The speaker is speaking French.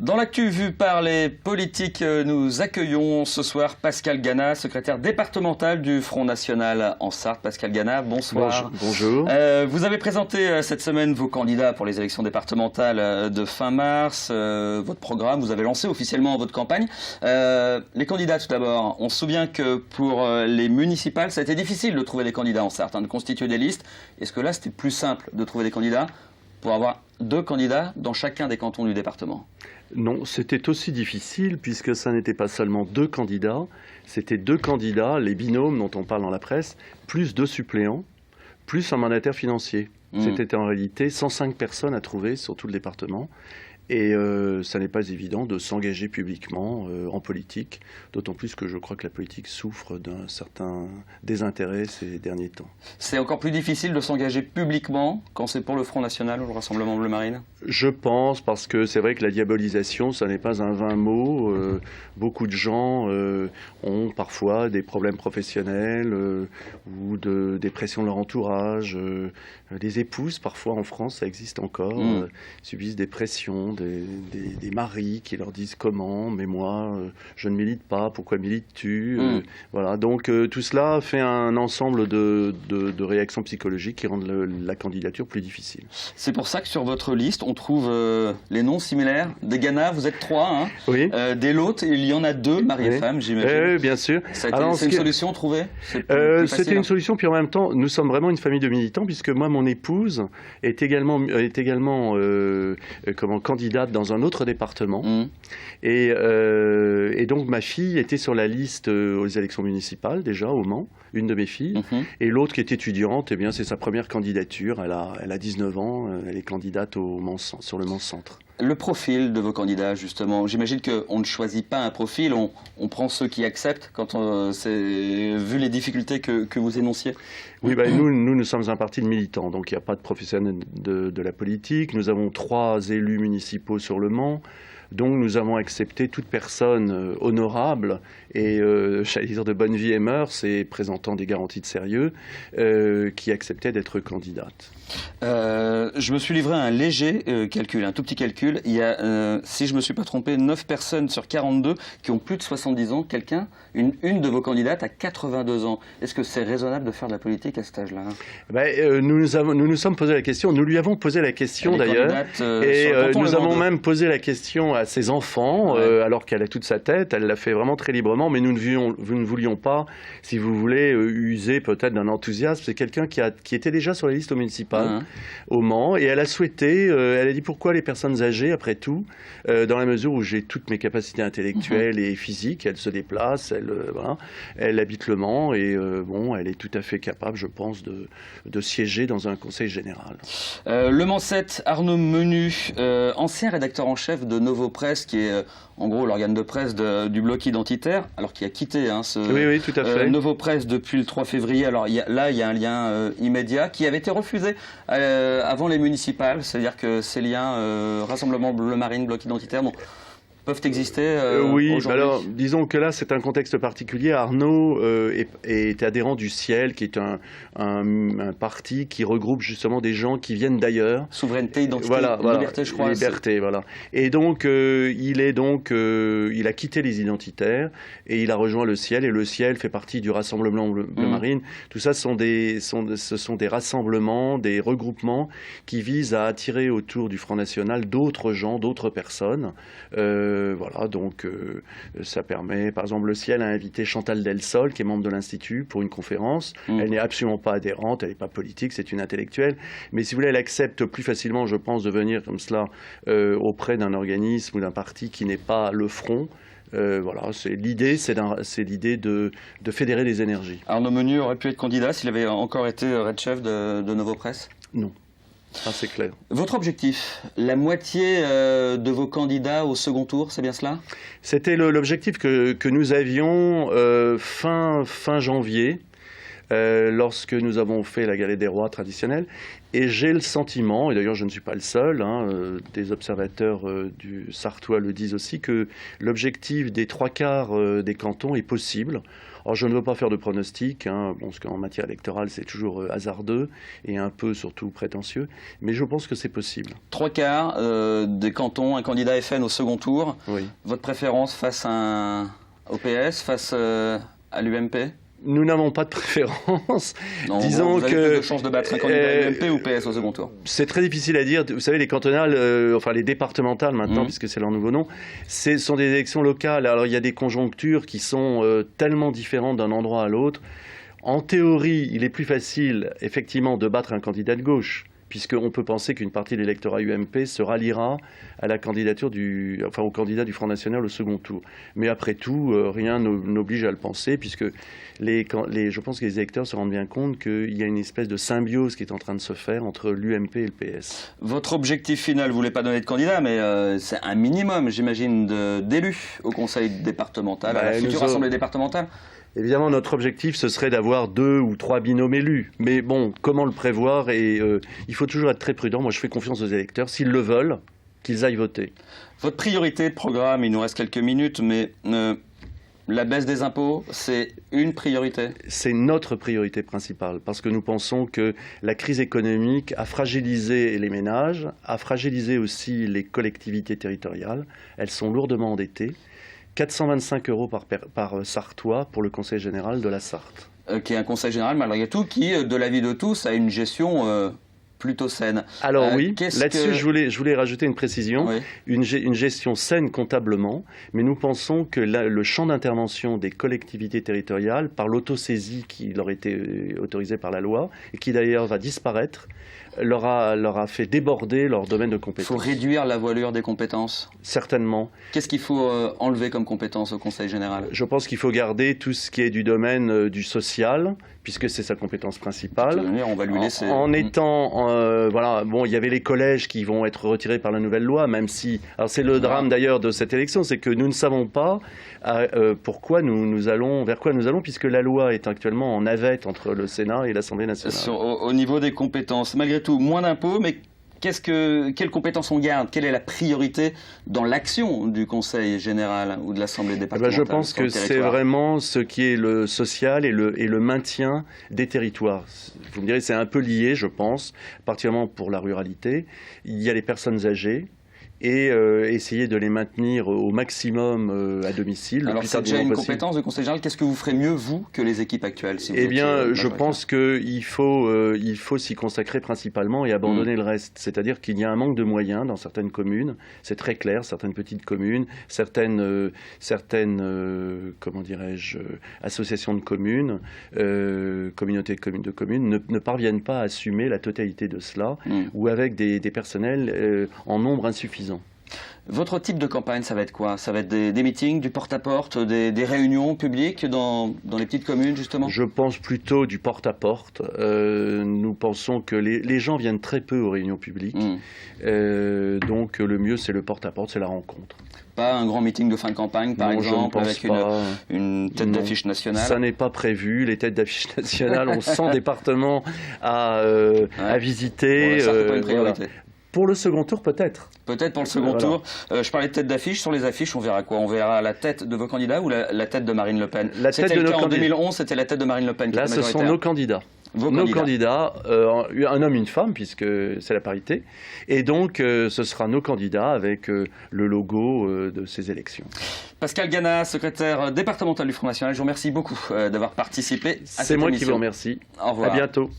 Dans l'actu vue par les politiques, nous accueillons ce soir Pascal Gana, secrétaire départemental du Front National en Sarthe. Pascal Gana, bonsoir. Bonjour. Vous avez présenté cette semaine vos candidats pour les élections départementales de fin mars, votre programme, vous avez lancé officiellement votre campagne. Les candidats tout d'abord, on se souvient que pour les municipales, ça a été difficile de trouver des candidats en Sarthe, de constituer des listes. Est-ce que là c'était plus simple de trouver des candidats pour avoir 2 candidats dans chacun des cantons du département? Non, c'était aussi difficile puisque ça n'était pas seulement 2 candidats, c'était 2 candidats, les binômes dont on parle dans la presse, plus 2 suppléants, plus un mandataire financier. C'était en réalité 105 personnes à trouver sur tout le département. Et ça n'est pas évident de s'engager publiquement en politique, d'autant plus que je crois que la politique souffre d'un certain désintérêt ces derniers temps. C'est encore plus difficile de s'engager publiquement quand c'est pour le Front National ou le Rassemblement Bleu Marine? Je pense, parce que c'est vrai que la diabolisation, ça n'est pas un vain mot. Beaucoup de gens ont parfois des problèmes professionnels ou des pressions de leur entourage. Des épouses, parfois en France, ça existe encore, subissent des pressions, des maris qui leur disent comment, mais moi, je ne milite pas, pourquoi milites-tu? Voilà. Donc tout cela fait un ensemble de réactions psychologiques qui rendent la candidature plus difficile. C'est pour ça que sur votre liste, on trouve les noms similaires. Des Gana, vous êtes 3, hein. Oui. Des Lot, il y en a 2, mari et femme, j'imagine. Bien sûr. C'est une solution trouvée? C'était une solution, puis en même temps, nous sommes vraiment une famille de militants, puisque moi, mon épouse est également candidate dans un autre département. Et donc, ma fille était sur la liste aux élections municipales, déjà, au Mans, une de mes filles. Et l'autre qui est étudiante, eh bien, c'est sa première candidature. Elle a 19 ans, elle est candidate sur le Mans Centre. Le profil de vos candidats, justement, j'imagine qu'on ne choisit pas un profil, on prend ceux qui acceptent, vu les difficultés que vous énonciez. Oui, nous sommes un parti de militants, donc il n'y a pas de professionnels de la politique. Nous avons 3 élus municipaux sur le Mans. Donc nous avons accepté toute personne honorable et, j'allais dire, de bonne vie et mœurs et présentant des garanties de sérieux qui acceptait d'être candidate. Je me suis livré à un léger calcul, un tout petit calcul. Il y a, si je ne me suis pas trompé, 9 personnes sur 42 qui ont plus de 70 ans. Une de vos candidates a 82 ans. Est-ce que c'est raisonnable de faire de la politique à cet âge-là? Nous nous sommes posé la question, nous lui avons posé la question d'ailleurs, et nous avons même posé la question à ses enfants, alors qu'elle a toute sa tête, elle l'a fait vraiment très librement, mais nous ne voulions pas, si vous voulez, user peut-être d'un enthousiasme. C'est quelqu'un qui était déjà sur la liste municipale au Mans, et elle a souhaité, elle a dit pourquoi les personnes âgées, après tout, dans la mesure où j'ai toutes mes capacités intellectuelles et physiques, elle se déplace, elle habite le Mans, et elle est tout à fait capable, je pense, de siéger dans un conseil général. Le Mans 7, Arnaud Menu, ancien rédacteur en chef de Novo Presse, qui est en gros l'organe de presse du bloc identitaire, alors qui a quitté oui, tout à fait. Novo Presse depuis le 3 février. Alors il y a un lien immédiat qui avait été refusé avant les municipales, c'est-à-dire que ces liens Rassemblement Bleu Marine, bloc identitaire, peuvent exister oui, aujourd'hui. alors disons que là c'est un contexte particulier. Arnaud est adhérent du Ciel, qui est un parti qui regroupe justement des gens qui viennent d'ailleurs. Souveraineté, identité, liberté, je crois. Liberté, voilà. Et donc il a quitté les identitaires et il a rejoint le Ciel, et le Ciel fait partie du Rassemblement Bleu Marine. Tout ça, ce sont des rassemblements, des regroupements qui visent à attirer autour du Front National d'autres gens, d'autres personnes. Donc ça permet, par exemple, le Ciel a invité Chantal Delsol, qui est membre de l'Institut, pour une conférence. Elle n'est absolument pas adhérente, elle n'est pas politique, c'est une intellectuelle. Mais si vous voulez, elle accepte plus facilement, je pense, de venir comme cela auprès d'un organisme ou d'un parti qui n'est pas le Front. L'idée, c'est l'idée de fédérer les énergies. Arnaud Menu aurait pu être candidat s'il avait encore été Red-Chef de Novo Presse? Non. Ah, c'est clair. Votre objectif, la moitié de vos candidats au second tour, c'est bien cela? C'était l'objectif que nous avions fin janvier. lorsque nous avons fait la galette des rois traditionnelle. Et j'ai le sentiment, et d'ailleurs je ne suis pas le seul, des observateurs du Sarthois le disent aussi, que l'objectif des 3/4 des cantons est possible. Alors je ne veux pas faire de pronostic, parce qu'en matière électorale c'est toujours hasardeux et un peu surtout prétentieux, mais je pense que c'est possible. 3/4 des cantons, un candidat FN au second tour. Oui. Votre préférence face au PS, face à l'UMP? Nous n'avons pas de préférence. Non, Disons vous avez que plus de chances de battre un candidat UMP ou PS au second tour? C'est très difficile à dire. Vous savez, les cantonales, enfin les départementales maintenant, puisque c'est leur nouveau nom, sont des élections locales. Alors il y a des conjonctures qui sont tellement différentes d'un endroit à l'autre. En théorie, il est plus facile, effectivement, de battre un candidat de gauche, puisqu'on peut penser qu'une partie de l'électorat UMP se ralliera à la candidature au candidat du Front National au second tour. Mais après tout, rien n'oblige à le penser, puisque je pense que les électeurs se rendent bien compte qu'il y a une espèce de symbiose qui est en train de se faire entre l'UMP et le PS. Votre objectif final, vous ne voulez pas donner de candidat, mais c'est un minimum, j'imagine, d'élus au conseil départemental, à la future assemblée départementale? Évidemment, notre objectif, ce serait d'avoir 2 ou 3 binômes élus. Mais bon, comment le prévoir? Et il faut toujours être très prudent. Moi, je fais confiance aux électeurs. S'ils le veulent, qu'ils aillent voter. Votre priorité de programme, il nous reste quelques minutes, mais la baisse des impôts, c'est une priorité? C'est notre priorité principale, parce que nous pensons que la crise économique a fragilisé les ménages, a fragilisé aussi les collectivités territoriales. Elles sont lourdement endettées. 425 € par Sarthois pour le Conseil général de la Sarthe. Qui est un Conseil général, malgré tout, qui, de l'avis de tous, a une gestion plutôt saine. Alors oui, là-dessus, je voulais rajouter une précision. Oui. Une gestion saine comptablement, mais nous pensons que le champ d'intervention des collectivités territoriales, par l'autosaisie qui leur était autorisée par la loi, et qui d'ailleurs va disparaître, leur a fait déborder leur domaine de compétences. Il faut réduire la voilure des compétences? Certainement. Qu'est-ce qu'il faut enlever comme compétences au Conseil général? Je pense qu'il faut garder tout ce qui est du domaine du social, puisque c'est sa compétence principale. On va lui laisser. Il y avait les collèges qui vont être retirés par la nouvelle loi, même si... Alors c'est le drame d'ailleurs de cette élection, c'est que nous ne savons pas vers quoi nous allons, puisque la loi est actuellement en navette entre le Sénat et l'Assemblée nationale. Au niveau des compétences, malgré tout, moins d'impôts, mais quelles compétences on garde? Quelle est la priorité dans l'action du Conseil général ou de l'Assemblée départementale? Je pense que c'est vraiment ce qui est le social et le maintien des territoires. Vous me direz, c'est un peu lié, je pense, particulièrement pour la ruralité. Il y a les personnes âgées, et essayer de les maintenir au maximum à domicile. Alors c'est déjà une compétence du Conseil général. Qu'est-ce que vous ferez mieux, vous, que les équipes actuelles, si vous je pense qu'il faut s'y consacrer principalement et abandonner le reste. C'est-à-dire qu'il y a un manque de moyens dans certaines communes. C'est très clair, certaines petites communes, certaines associations de communes, communautés de communes ne parviennent pas à assumer la totalité de cela, ou avec des personnels en nombre insuffisant. Votre type de campagne, ça va être quoi? Ça va être des meetings, du porte-à-porte, des réunions publiques dans les petites communes, justement? Je pense plutôt du porte-à-porte. Nous pensons que les gens viennent très peu aux réunions publiques. Donc le mieux, c'est le porte-à-porte, c'est la rencontre. Pas un grand meeting de fin de campagne, par exemple, avec une tête d'affiche nationale? Ça n'est pas prévu. Les têtes d'affiche nationales ont 100 départements à visiter. Ça, c'est pas une priorité. Pour le second tour, peut-être. Peut-être pour le second tour. Je parlais de tête d'affiche. Sur les affiches, on verra quoi? On verra la tête de vos candidats ou la tête de Marine Le Pen? C'était le cas en 2011, c'était la tête de Marine Le Pen qui était majoritaire. Là, ce sont nos candidats. Nos candidats, un homme, une femme, puisque c'est la parité. Et donc, ce sera nos candidats avec le logo de ces élections. Pascal Gana, secrétaire départemental du Front National, je vous remercie beaucoup d'avoir participé à cette émission. C'est moi qui vous remercie. Au revoir. À bientôt.